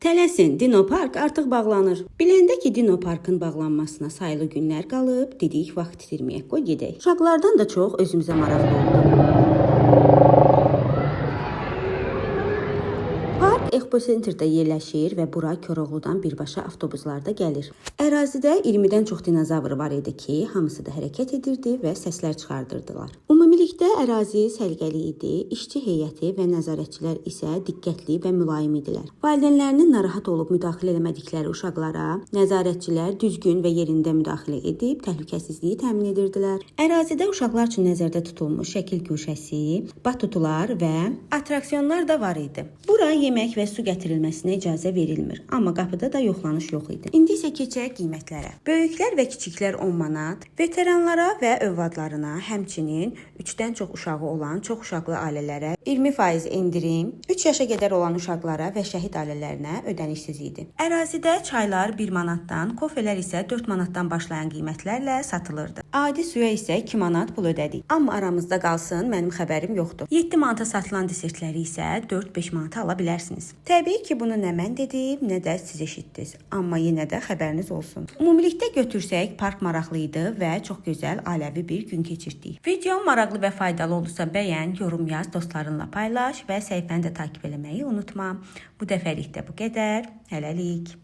Tələsin, Dinopark artıq bağlanır. Biləndə ki, Dinoparkın bağlanmasına sayılı günlər qalıb, dedik vaxt itirməyək, qoy gedək. Uşaqlardan da çox özümüzə maraqlı oldu. Park Expo Center'da yerləşir və bura Koroğludan birbaşa avtobuslarda gəlir. Ərazidə 20-dən çox dinozavr var idi ki, hamısı da hərəkət edirdi və səslər çıxardırdılar. Ümumilikdə ərazi səliqəli idi, işçi heyəti və nəzarətçilər isə diqqətli və mülayim idilər. Valideynlərinin narahat olub müdaxilə eləmədikləri uşaqlara nəzarətçilər düzgün və yerində müdaxilə edib təhlükəsizliyi təmin edirdilər. Ərazidə uşaqlar üçün nəzərdə tutulmuş şəkil guşəsi, batutular və atraksionlar da var idi. Bura yemək və su gətirilməsinə icazə verilmir, amma qapıda da yoxlanış yox idi. İndi isə keçək qiymətlərə. Böyüklər və kiçiklər 10 manat, veteranlara və övladlarına, həmçinin 3-dən çox uşağı olan çox uşaqlı ailələrə 20% endirim, 3 yaşa qədər olan uşaqlara və şəhid ailələrinə ödənişsiz idi. Ərazidə çaylar 1 manatdan, kofelər isə 4 manatdan başlayan qiymətlərlə satılırdı. Adi suya isə 2 manat pul ödədik. Amma aramızda qalsın, mənim xəbərim yoxdur. 7 manata satılan desertləri isə 4-5 manata ala bilərsiniz. Təbii ki, bunu nə mən dedim, nə də siz eşitdiniz. Amma yenə də xəbəriniz olsun. Ümumilikdə götürsək, park maraqlı idi və çox gözəl ailəvi bir gün keçirdik. Video maraqlı və faydalı olursa bəyən, yorum yaz, dostlarınla paylaş və səhifəni də takip eləməyi unutma. Bu dəfəlik də bu qədər. Hələlik.